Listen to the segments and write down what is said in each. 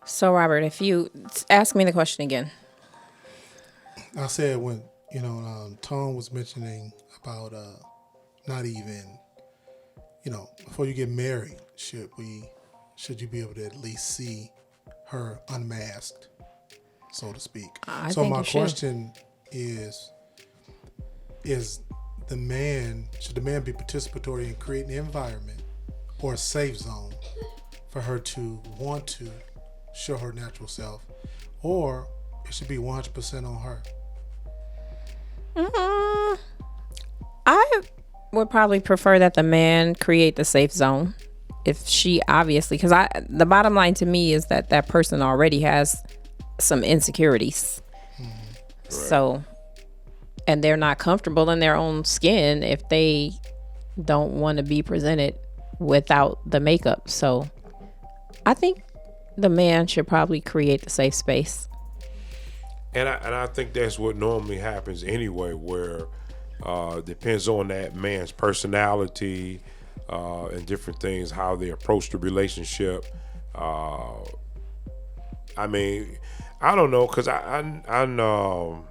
So, Robert, if you ask me the question again. I said when Tom was mentioning about not even before you get married, should you be able to at least see her unmasked, so to speak? I So think my you should. question is should the man be participatory in creating an environment or a safe zone for her to want to show her natural self, or it should be 100% on her? I would probably prefer that the man create the safe zone. If she obviously, because the bottom line to me is that person already has some insecurities. Right. So, and they're not comfortable in their own skin if they don't want to be presented without the makeup. So, I think the man should probably create the safe space. And I think that's what normally happens anyway, where depends on that man's personality and different things, how they approach the relationship. I mean, I don't know, because I know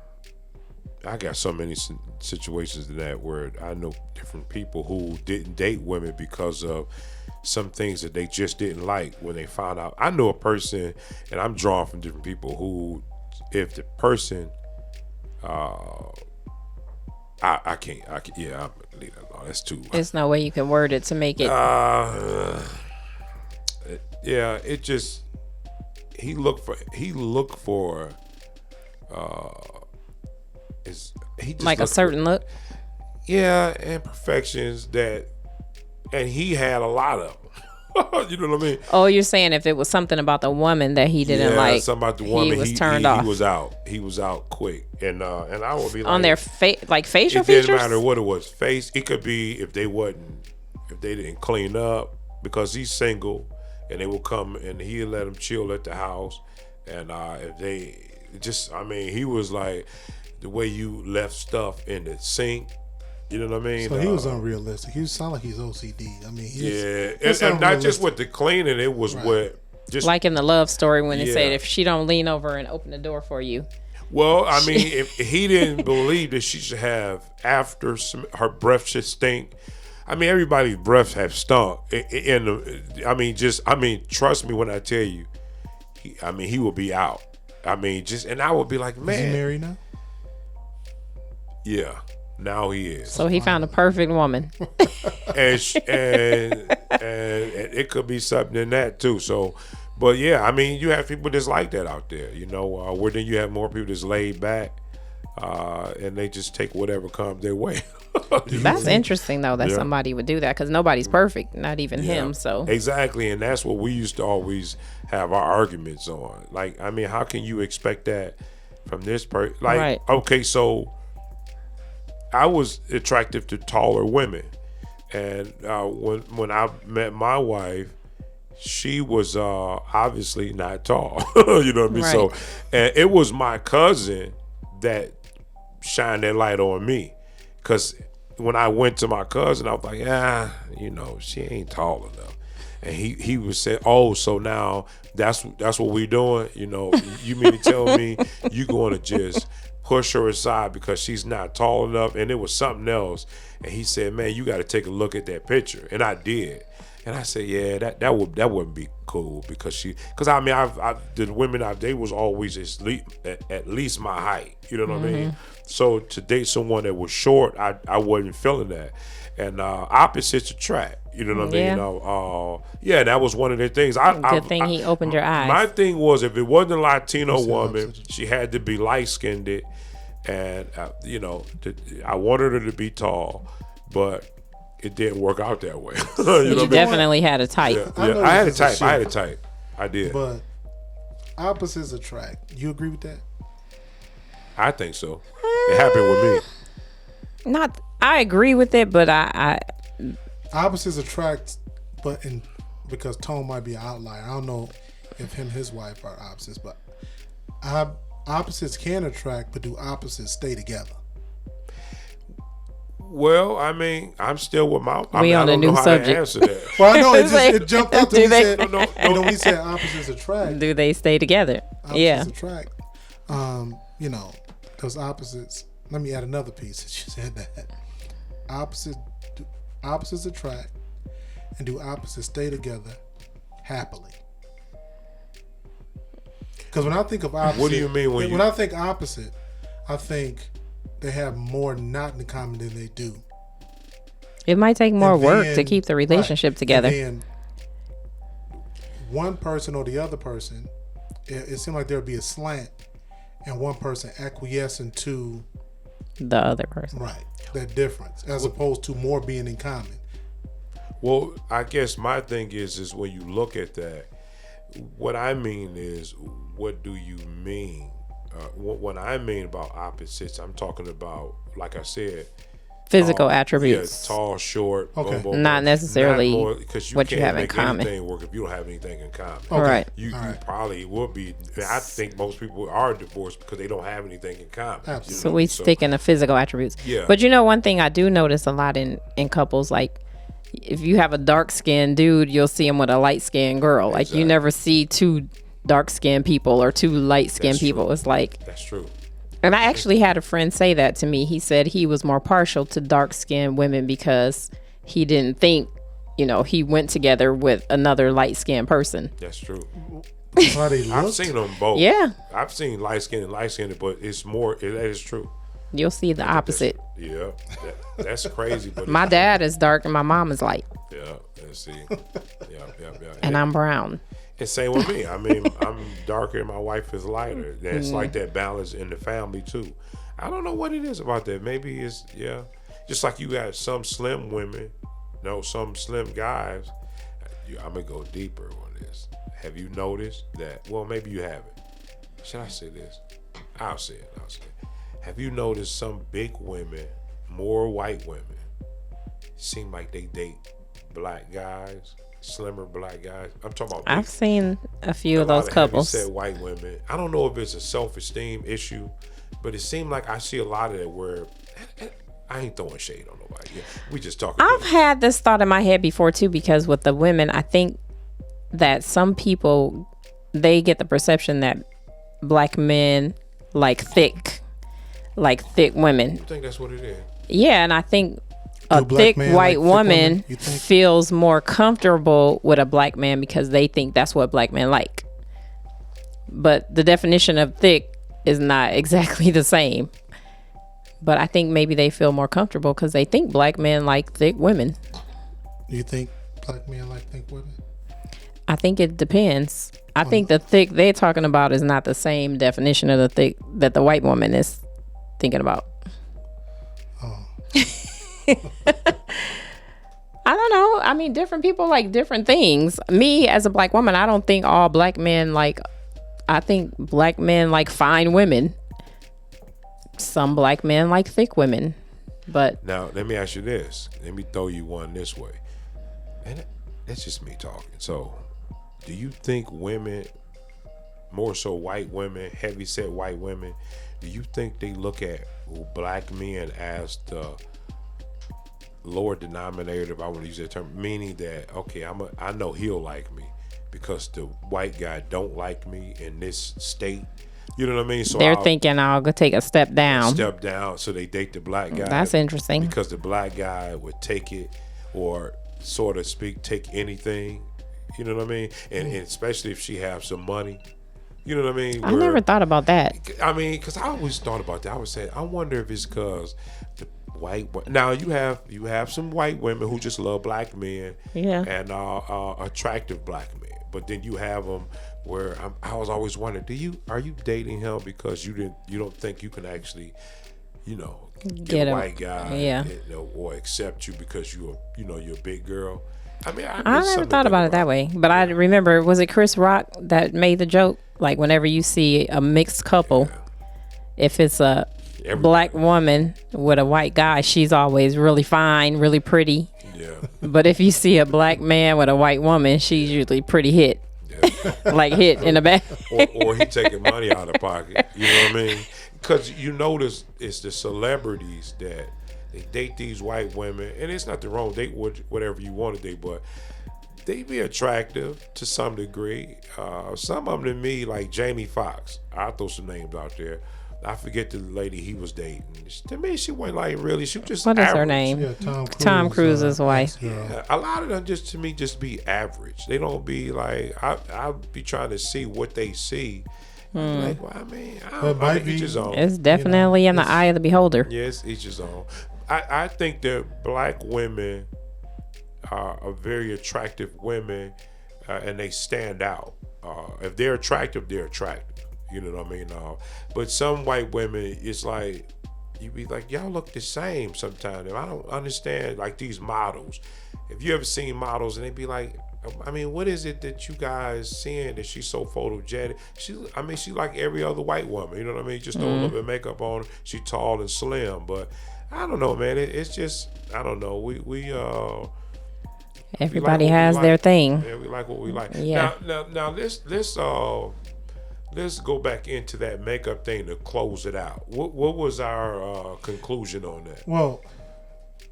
I got so many situations in that where I know different people who didn't date women because of some things that they just didn't like when they found out. I know a person, and I'm drawn from different people who, if the person, I can't, I'm leave that alone. That's too. There's no way you can word it to make it. It just, he looked for, he just like a certain look. Yeah, imperfections and he had a lot of them. You know what I mean? Oh, you're saying if it was something about the woman that he didn't like, something about the woman, he was turned off. He was out quick, and I would be like, on their facial features. It didn't matter what it was. Face. It could be if they didn't clean up, because he's single, and they will come and he'll let them chill at the house, and if they just, he was like the way you left stuff in the sink. You know what I mean? So he was unrealistic. He sounded like he's OCD. And not just with the cleaning. It was what just like in the love story when they said if she don't lean over and open the door for you. Well, if he didn't believe that she should have after her breath should stink. Everybody's breaths have stunk. Trust me when I tell you, he will be out. And I would be like, man, is he married now? Yeah. Now he is. So he found a perfect woman. and it could be something in that too. So, but yeah, you have people that's like that out there, where then you have more people that's laid back and they just take whatever comes their way. That's interesting though, that somebody would do that, because nobody's perfect, not even him. So exactly, and that's what we used to always have our arguments on. Like, how can you expect that from this person? Like, right. Okay, so I was attractive to taller women, and when I met my wife, she was obviously not tall. You know what I mean? Right. So, and it was my cousin that shined that light on me, because when I went to my cousin, I was like, she ain't tall enough, and he was saying, oh, so now that's what we doing? You mean to tell me you going to just push her aside because she's not tall enough? And it was something else. And he said, man, you got to take a look at that picture. And I did. And I said, yeah, that wouldn't be cool, because the women they was always at least my height. You know what I mean? So to date someone that was short, I wasn't feeling that. And opposites attract. You know what I mean? That was one of the things. Good thing he opened your eyes. My thing was, if it wasn't a Latino woman, she had to be light-skinned, and I wanted her to be tall, but it didn't work out that way. You definitely had a type. Yeah. I had a type. I did. But opposites attract. You agree with that? I think so. It happened with me. I agree with it, but I opposites attract, because Tone might be an outlier. I don't know if him and his wife are opposites, but opposites can attract, but do opposites stay together? Well, I mean, I'm still with my. We I on a don't new know how subject. to answer that. Well, I know it jumped out to me. Do they- Said, when he said opposites attract. Do they stay together? Opposites attract. Those opposites. Let me add another piece since you said that. Opposites attract, and do opposites stay together happily? Because when I think of opposite, What do you mean when I think opposite, I think they have more not in common than they do. It might take more work to keep the relationship together. And then one person or the other person, it seemed like there'd be a slant, and one person acquiescing to the other person. Right. That difference, as opposed to more being in common. Well, I guess my thing is when you look at that, what I mean is, what do you mean? What I mean about opposites, I'm talking about, like I said, physical attributes. Yeah, tall, short, okay. Not necessarily what you have in common. Anything work if you don't have anything in common. Okay. Right. You probably will be. I think most people are divorced because they don't have anything in common. Absolutely. So we stick in the physical attributes. Yeah. But one thing I do notice a lot in couples, like if you have a dark skinned dude, you'll see him with a light skinned girl. Like you never see two dark skinned people or two light skinned people. True. It's like That's true. And I actually had a friend say that to me. He said he was more partial to dark skinned women because he didn't think, he went together with another light skinned person. That's true. I've seen them both. Yeah. I've seen light skinned, but it's more. That is true. You'll see the opposite. Yeah, that's crazy. But My dad is dark and my mom is light. Yeah, let's see. Yeah. And I'm brown. And same with me. I mean, I'm darker and my wife is lighter. That's like that balance in the family too. I don't know what it is about that. Maybe it's just like you got some slim women, some slim guys. I'm gonna go deeper on this. Have you noticed that? Well, maybe you haven't. Should I say this? I'll say it. Have you noticed some big women, more white women, seem like they date black guys? Slimmer black guys. I'm talking about. I've seen a few of those couples. Heavy-set white women. I don't know if it's a self-esteem issue, but it seemed like I see a lot of that where I ain't throwing shade on nobody. Yeah, we just talking. I've had this thought in my head before too, because with the women, I think that some people, they get the perception that black men like thick women. You think that's what it is? Yeah, and I think a thick white woman feels more comfortable with a black man because they think that's what black men like. But the definition of thick is not exactly the same. But I think maybe they feel more comfortable because they think black men like thick women. You think black men like thick women? I think it depends. I think the thick they're talking about is not the same definition of the thick that the white woman is thinking about. Oh. I don't know. I mean, different people like different things. Me, as a black woman, I don't think all black men I think black men like fine women. Some black men like thick women. But now, let me ask you this. Let me throw you one this way. And that's just me talking. So, do you think women, more so white women, heavy-set white women, do you think they look at black men as the lower denominator, if I want to use that term, meaning that, okay, I know he'll like me because the white guy don't like me in this state? You know what I mean? So they're thinking I'll go take a step down. So they date the black guy. That's interesting. Because the black guy would take it, or sort of take anything. You know what I mean? And especially if she has some money. You know what I mean? I never thought about that. I mean, because I always thought about that. I was saying, I wonder if it's because the white. Now you have some white women who just love black men. Yeah. And attractive black men. But then you have them where I was always wondering, are you dating him because you don't think you can actually, get a white guy, or accept you because you're a big girl. I mean, I never thought about it that way. But I remember, was it Chris Rock that made the joke? Like, whenever you see a mixed couple, if it's a black woman with a white guy, she's always really fine, really pretty. Yeah. But if you see a black man with a white woman, she's usually pretty hit. Like hit in the back. or he taking money out of pocket. You know what I mean? Because you notice it's the celebrities that they date these white women, and it's nothing wrong. Date whatever you want to date, but they be attractive to some degree. Some of them to me, like Jamie Foxx. I'll throw some names out there. I forget the lady he was dating. To me, she wasn't like really. She was just what is average. her name? Yeah, Tom Cruise's wife. Yeah, a lot of them just to me just be average. They don't be like I'll be trying to see what they see. Like, well, I mean, each his own. It's definitely in the eye of the beholder. Yes, each his own. I think that black women are very attractive women, and they stand out. If they're attractive, they're attractive. You know what I mean? But some white women, it's like, you be like, y'all look the same sometimes. And I don't understand, like, these models. If you ever seen models and they be like, I mean, what is it that you guys seeing that she's so photogenic? She like every other white woman. You know what I mean? Just throw a little bit of makeup on her. She tall and slim. But I don't know, man. It's just, I don't know. Everybody has their thing. Yeah, we like what we like. Yeah. Now let's go back into that makeup thing to close it out. What was our conclusion on that? Well,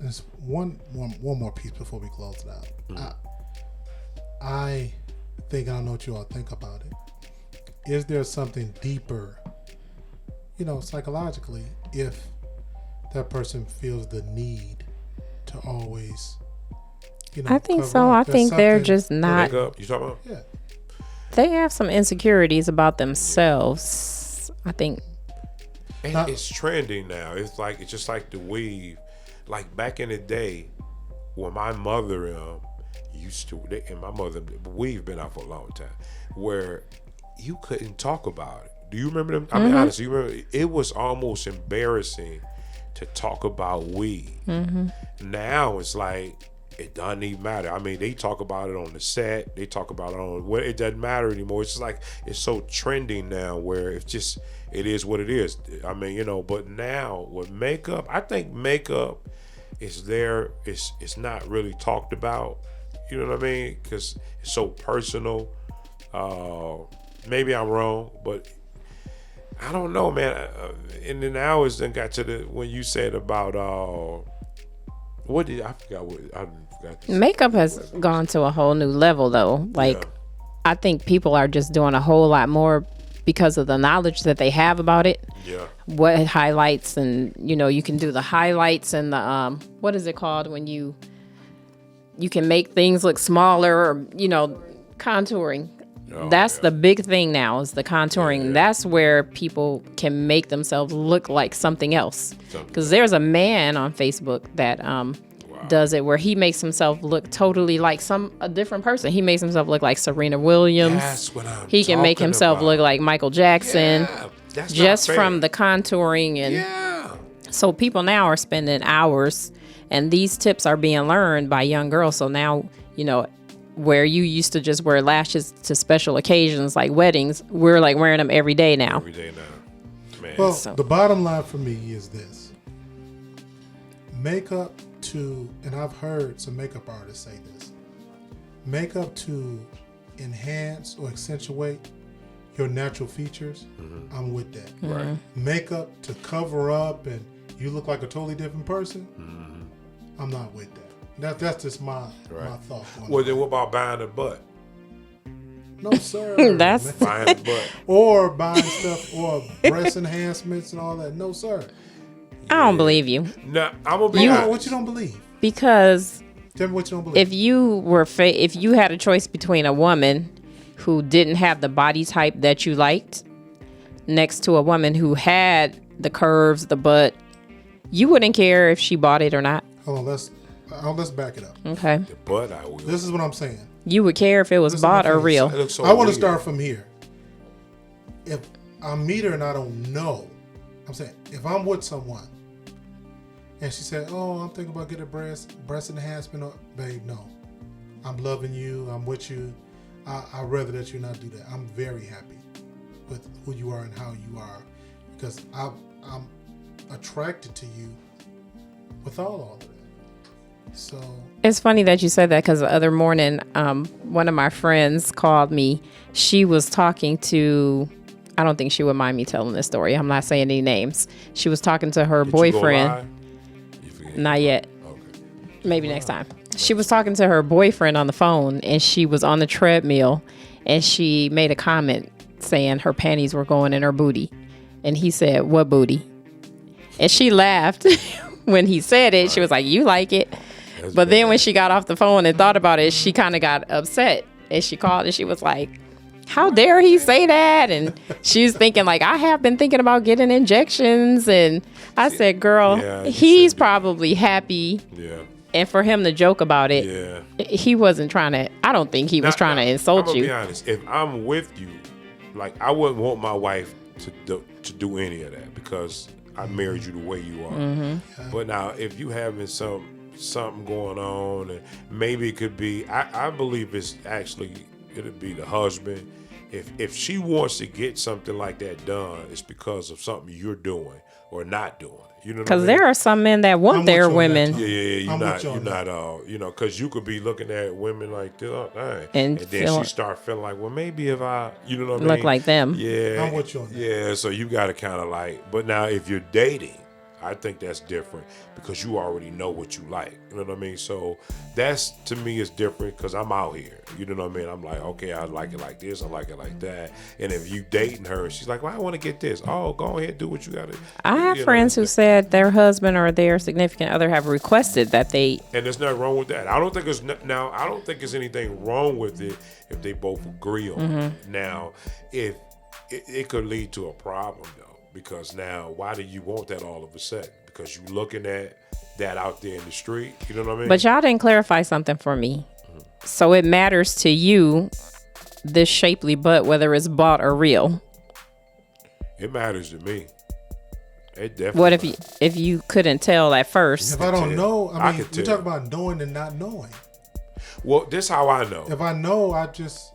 there's one more piece before we close it out. I think, I don't know what you all think about it. Is there something deeper, psychologically, if that person feels the need to always, I think so. I think they're just not. You talking about? Yeah. They have some insecurities about themselves, I think. And it's trending now. It's just like the weave. Like back in the day, when my mother used to, and my mother, we've been out for a long time, where you couldn't talk about it. Do you remember them? I mean, honestly, you remember it was almost embarrassing to talk about weed. Now it's like, it doesn't even matter. I mean, they talk about it on the set. They talk about it on it doesn't matter anymore. It's just like, it's so trending now where it is what it is. I mean, but now with makeup, I think makeup is there. It's not really talked about. You know what I mean? Because it's so personal. Maybe I'm wrong, but I don't know, man. And then I always then got to when you said about what did I forgot? What I forgot. Makeup has gone to a whole new level, though. I think people are just doing a whole lot more because of the knowledge that they have about it. Yeah. What highlights, and you can do the highlights and the what is it called when you can make things look smaller, or contouring. That's the big thing now, is the contouring. Yeah. That's where people can make themselves look like something else. Because there's a man on Facebook that does it, where he makes himself look totally like a different person. He makes himself look like Serena Williams. That's what I'm He can make himself look like Michael Jackson. Yeah, that's just from the contouring. And so people now are spending hours, and these tips are being learned by young girls. So now, where you used to just wear lashes to special occasions like weddings, we're like wearing them every day now. Man. Well, the bottom line for me is this. Makeup and I've heard some makeup artists say this, makeup to enhance or accentuate your natural features, I'm with that. Right. Makeup to cover up and you look like a totally different person, I'm not with that. That's just my thought. Well, then what about buying a butt? No, sir. That's buying a butt. Or buying stuff or breast enhancements and all that. No, sir. I don't believe you. No, I'm gonna be honest. What you don't believe? Because tell me what you don't believe. If you had a choice between a woman who didn't have the body type that you liked next to a woman who had the curves, the butt, you wouldn't care if she bought it or not. Hold on, let's back it up. Okay. The butt, I will. This is what I'm saying. You would care if it was bought or real. I want to start from here. If I meet her and I don't know, I'm saying if I'm with someone and she said, "Oh, I'm thinking about getting a breast enhancement," babe, no, I'm loving you. I'm with you. I'd rather that you not do that. I'm very happy with who you are and how you are, because I'm attracted to you with all of that. So it's funny that you said that, because the other morning, one of my friends called me. She was talking to, I don't think she would mind me telling this story. I'm not saying any names. She was talking to her boyfriend. again? Not yet. Okay. Maybe next time. She was talking to her boyfriend on the phone, and she was on the treadmill, and she made a comment saying her panties were going in her booty. And he said, "What booty?" And she laughed when he said it. She was like, "You like it." That's but bad. then when she got off the phone and thought about it, she kind of got upset. And she called and she was like, "How dare he say that?" And she's thinking like, "I have been thinking about getting injections." And I said, "Girl, Yeah, he's probably happy." Yeah. And for him to joke about it, Yeah. he wasn't trying to, I don't think he was trying to insult I'm gonna you. be honest. If I'm with you, like I wouldn't want my wife to do any of that because I married you the way you are. Mm-hmm. But now, if you having something going on, and maybe it could be, I believe it'll be the husband. If she wants to get something like that done, it's because of something you're doing or not doing. You know, Because there are some men that want their women. You're not, because you could be looking at women like this, and then she start feeling like, well, maybe if I, you know what I mean? Look like them. Yeah. I'm with you on that. Yeah, so you got to kind of like, but now if you're dating, I think that's different because you already know what you like. You know what I mean? So that's, to me, is different because I'm out here. You know what I mean? I'm like, okay, I like it like this. I like it like that. And if you dating her, she's like, well, I want to get this. Oh, go ahead, do what you got to. I have friends who said their husband or their significant other have requested that they. And there's nothing wrong with that. I don't think there's anything wrong with it if they both agree on it. Now, if it could lead to a problem, though. Because now, why do you want that all of a sudden? Because you looking at that out there in the street. You know what I mean? But y'all didn't clarify something for me. So it matters to you, this shapely butt, whether it's bought or real. It matters to me. It definitely. What if you couldn't tell at first? If I don't know, I mean, could we tell. talk about knowing and not knowing. Well, this how I know. If I know, I just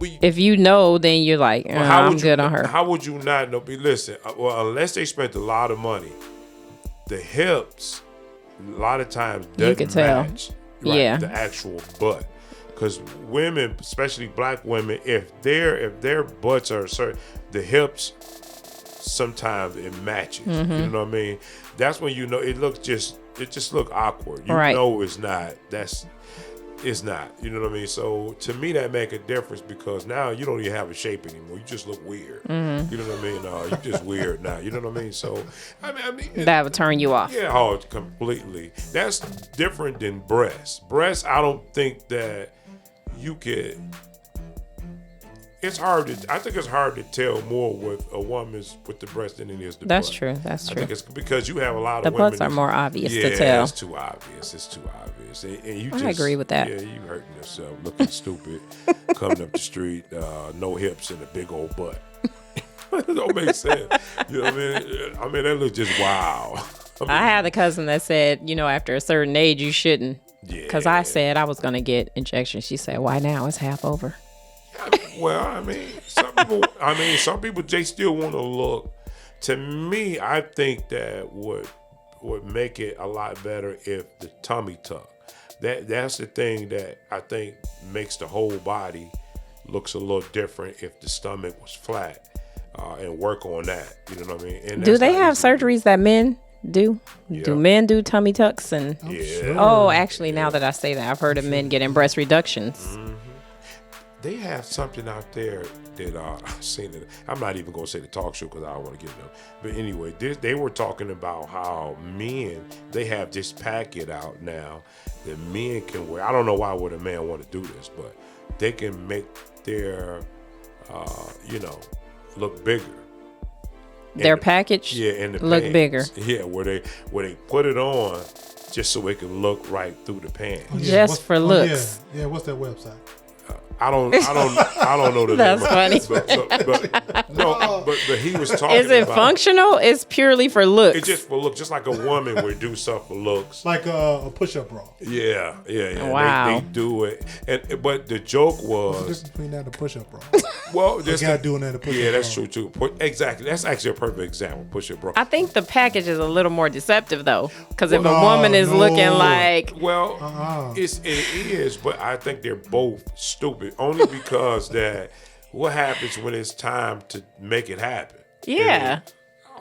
If you know, then you're like, I'm good on her. How would you not know? Listen, unless they spent a lot of money, the hips, a lot of times, doesn't match the actual butt. Because women, especially black women, if their butts are certain, the hips, sometimes it matches. You know what I mean? That's when you know it just look awkward. You know it's not. It's not. You know what I mean? So to me, that make a difference because now you don't even have a shape anymore. You just look weird. You know what I mean? You just weird now. You know what I mean? So I mean that would turn you off. Yeah, completely. That's different than breasts. Breasts, I don't think that you could. I think it's hard to tell more with a woman's with the breast than it is the butt. That's true. That's true. I think it's because you have a lot the of women. The butts are more obvious to tell. Yeah, it's too obvious. And you I agree with that. Yeah, you hurting yourself, looking stupid, coming up the street, no hips and a big old butt. It don't make sense. You know what I mean? I mean, that looks just wow. I had a cousin that said, after a certain age, you shouldn't. Yeah. Because I said I was going to get injections. She said, why now? It's half over. Well, I mean, some people they still want to look. To me, I think that would make it a lot better if the tummy tuck. That's the thing that I think makes the whole body looks a little different if the stomach was flat, and work on that. You know what I mean? And do they have surgeries that men do? Yeah. Do men do tummy tucks? And sure. Actually, now that I say that, I've heard of men getting breast reductions. They have something out there that I've seen it. I'm not even going to say the talk show because I don't want to give them. But anyway, they were talking about how men, they have this packet out now that men can wear. I don't know why would a man want to do this, but they can make their, look bigger. Their package and the look pants. bigger. Yeah, where they put it on just so it can look right through the pants. Just for looks. Yeah, what's that website? I don't know the That's name. funny. But he was talking. Is it about, functional? It's purely for looks. It's just for looks, just like a woman would do stuff for looks. Like a push-up bra. Yeah. Wow. They do it, but the joke was what's the difference between that and a push-up bra? Well, there's guy doing that a push-up. Yeah, that's true too. Exactly. That's actually a perfect example. Push-up bra. I think the package is a little more deceptive though, because if a woman is looking like, it is, but I think they're both stupid. Only because that what happens when it's time to make it happen. yeah.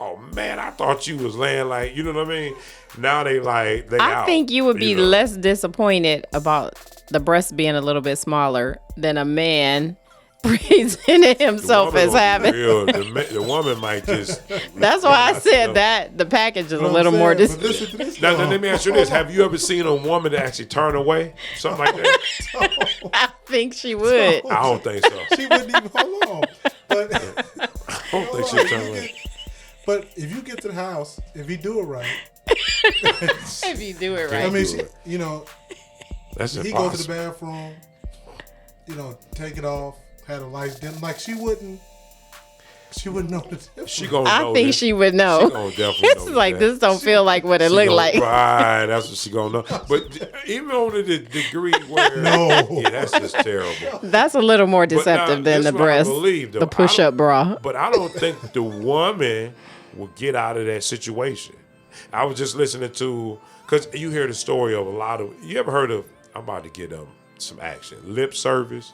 oh man, I thought you was laying like, you know what I mean? Now they out. I think you would be less disappointed about the breast being a little bit smaller than a man presenting himself as having. The woman might just. That's why I said that the package is a little more. Now, let me ask you this: have you ever seen a woman that actually turn away, something like that? I think she would. I don't think so. She wouldn't even hold on. But I don't think she'd turn away. But if you get to the house, if you do it right, if you do it right, I mean, that's he impossible. go to the bathroom, take it off, had a light dim. Like she wouldn't know the difference. She gonna know. I think she would know. She gonna definitely it's know like that. This don't feel like what it looked like. Right, that's what she gonna know. But even on the degree where yeah, that's just terrible. That's a little more deceptive than the breast, the push-up bra. But I don't think the woman will get out of that situation. I was just listening to, because you hear the story of a lot of. You ever heard of? I'm about to get some action. Lip service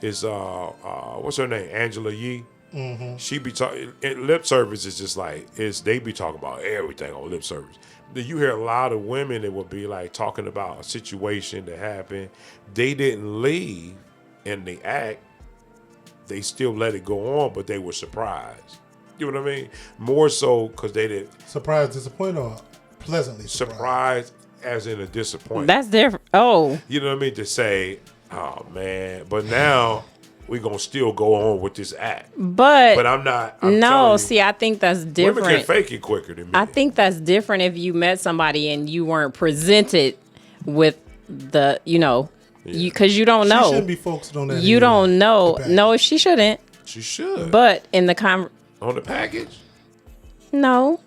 is what's her name? Angela Yee. Mm-hmm. She be talking. Lip service is just like they be talking about everything on lip service. You hear a lot of women that will be like talking about a situation that happened. They didn't leave in the act. They still let it go on, but they were surprised. You know what I mean? More so because they didn't. Surprised, disappointed, or pleasantly surprised as in a disappointment. That's different. Oh. You know what I mean? To say, oh man, but now we're going to still go on with this act. But I'm not. I think that's different. Women can fake it quicker than me. I think that's different if you met somebody and you weren't presented with the, because you don't know. She shouldn't be focused on that. You don't know. No, she shouldn't. She should. But in the on the package? No,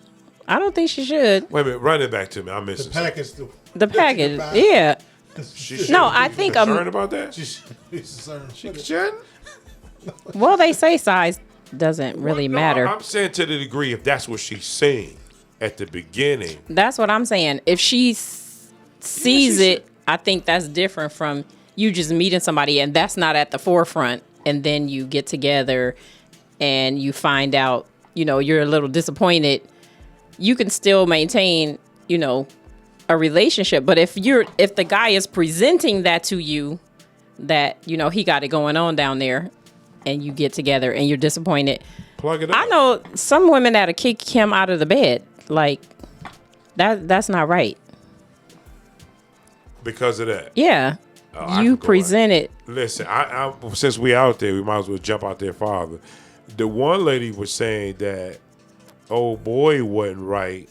I don't think she should. Wait a minute, run it back to me. I'm missing the package. The package, yeah. I think I'm concerned about that. She should be concerned. She shouldn't. Well, they say size doesn't really matter. I'm saying to the degree if that's what she's saying at the beginning. That's what I'm saying. If she sees it, I think that's different from you just meeting somebody and that's not at the forefront, and then you get together and you find out, you're a little disappointed. You can still maintain, a relationship. But if the guy is presenting that to you, that, he got it going on down there, and you get together and you're disappointed. Plug it up. I know some women that'll kick him out of the bed. Like, that's not right. Because of that? Yeah. You presented. Listen, I since we out there, we might as well jump out there farther. The one lady was saying that old boy wasn't right,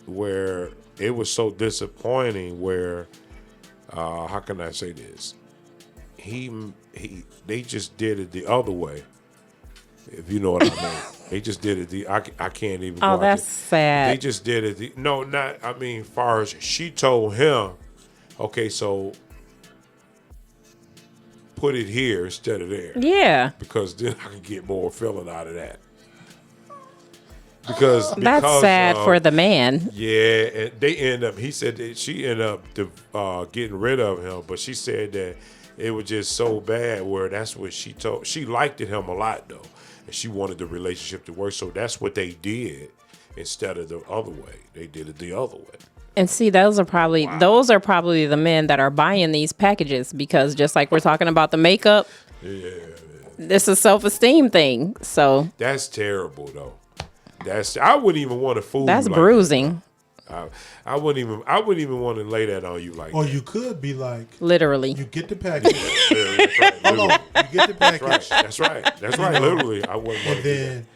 where it was so disappointing, where how can I say this? They just did it the other way. If you know what I mean. They just did it I can't even go. Oh, that's sad. They just did it far as she told him, okay, so put it here instead of there. Yeah. Because then I can get more feeling out of that. Because that's sad for the man. Yeah, and they end up. He said that she ended up getting rid of him, but she said that it was just so bad. Where that's what she told. She liked him a lot though, and she wanted the relationship to work. So that's what they did instead of the other way. They did it the other way. And see, those are probably the men that are buying these packages, because just like we're talking about the makeup, it's a self-esteem thing. So that's terrible though. I wouldn't even want to fool. That's like bruising. That. I wouldn't even want to lay that on you like. Or that. you could be like, literally, you get the package. Hold on, you get the package. That's right. Literally, I wouldn't want to. And then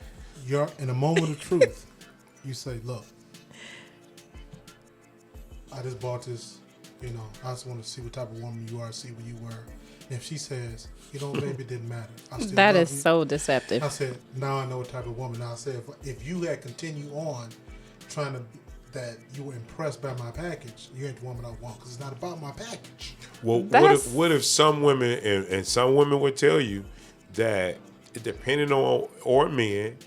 you're in a moment of truth. You say, "Look, I just bought this. I just want to see what type of woman you are, see where you were." And if she says, baby, it didn't matter. That is so deceptive. I said, now I know what type of woman. Now I said, if you had continued on trying to, that you were impressed by my package, you ain't the woman I want, because it's not about my package. Well, what if some women, and some women would tell you that, depending on, or men,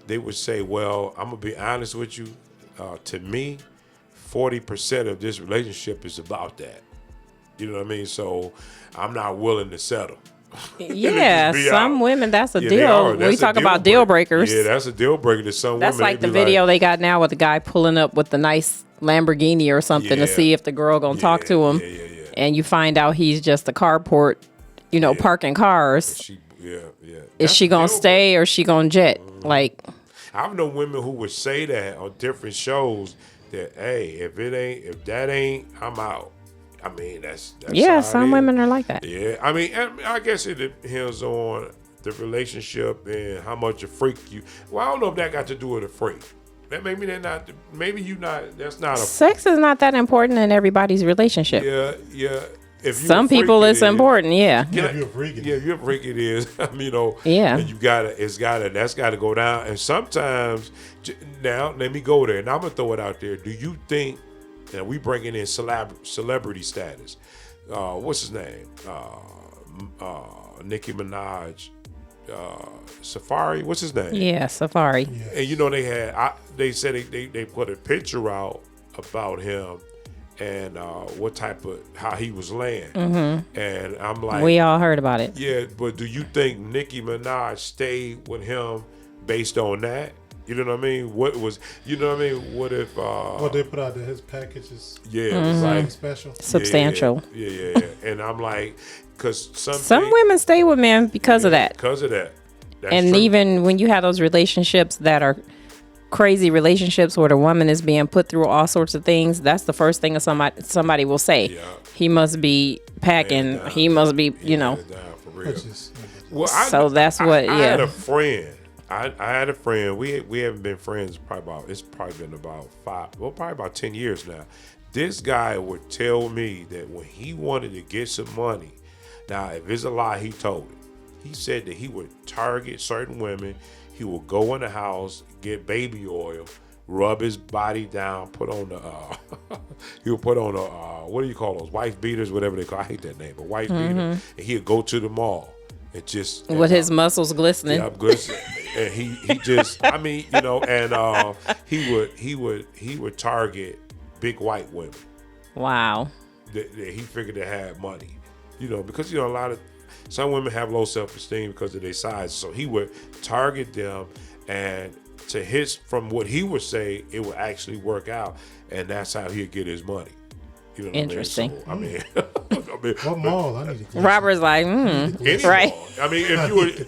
they would say, well, I'm going to be honest with you. To me, 40% of this relationship is about that. You know what I mean? So I'm not willing to settle. Yeah, some women, that's a deal. That's we talk about deal breakers. Yeah, that's a deal breaker to some that's women. That's like the video they got now with the guy pulling up with the nice Lamborghini or something to see if the girl gonna talk to him. And you find out he's just a carport, parking cars. Is she gonna stay or she gonna jet? Like, I've known women who would say that on different shows that, hey, if that ain't, I'm out. I mean, that's some women are like that. Yeah, I mean, I guess it depends on the relationship and how much a freak you. Well, I don't know if that got to do with a freak. Maybe they're not. Maybe you not. That's not a. Sex is not that important in everybody's relationship. Yeah. If some people, it's important. Yeah. Yeah, if you're a freak. Yeah, if you're a freak, it is. Yeah. And that's gotta go down. And sometimes, now let me go there, and I'm gonna throw it out there. Do you think? And we bringing in celebrity status. What's his name? Nicki Minaj. Safari. What's his name? Yeah, Safari. And they said they put a picture out about him and how he was laying. Mm-hmm. And I'm like, we all heard about it. Yeah, but do you think Nicki Minaj stayed with him based on that? You know what I mean? What if... what they put out there, his package is it was like special. Substantial. Yeah. And I'm like, because some women stay with men because of that. Because of that. That's and true. Even when you have those relationships that are crazy relationships where the woman is being put through all sorts of things, that's the first thing somebody will say. Yeah. He must be packing. He must be, Down for real. I had a friend. I had a friend. We haven't been friends it's probably been about 10 years now. This guy would tell me that when he wanted to get some money, now if it's a lie, he told it. He said that he would target certain women. He would go in the house, get baby oil, rub his body down, put on the he would put on what do you call those, wife beaters, whatever they call. I hate that name, but wife beater. And he'd go to the mall. With his muscles glistening. Yeah, glistening. And he just, I mean, and he would target big white women. Wow. That he figured they had money, because some women have low self-esteem because of their size. So he would target them, and from what he would say, it would actually work out, and that's how he'd get his money. Interesting. I mean, what mall? I need to. Robert's like, right. Mall. I mean, if you would.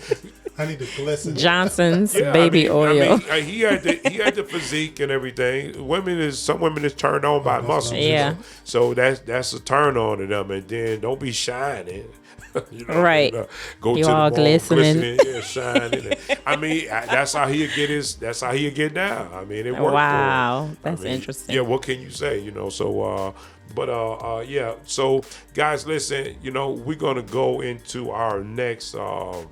I need to glisten. Johnson's baby oil. He had the physique and everything. Some women is turned on by muscles. Yeah. So that's a turn on to them, and then don't be shining. Right. Go you to all the mall, glistening, shining. I mean, that's how he'll get down. I mean, it worked. Wow, that's interesting. Yeah, what can you say? So, yeah. So, guys, listen. We're gonna go into our next. Y'all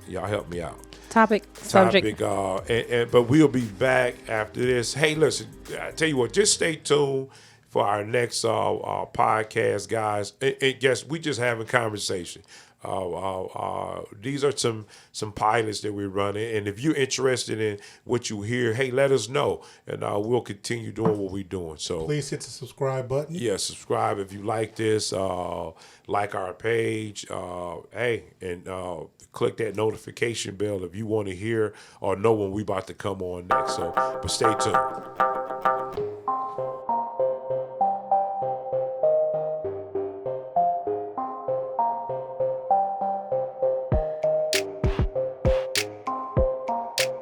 help me out. Subject. But we'll be back after this. Hey, listen. I tell you what. Just stay tuned for our next podcast, guys. And guess we just having conversation. These are some pilots that we're running, and if you're interested in what you hear, hey, let us know, and we'll continue doing what we're doing. So please hit the subscribe button. Yeah, subscribe if you like this. Like our page. And click that notification bell if you want to hear or know when we about to come on next. So, but stay tuned.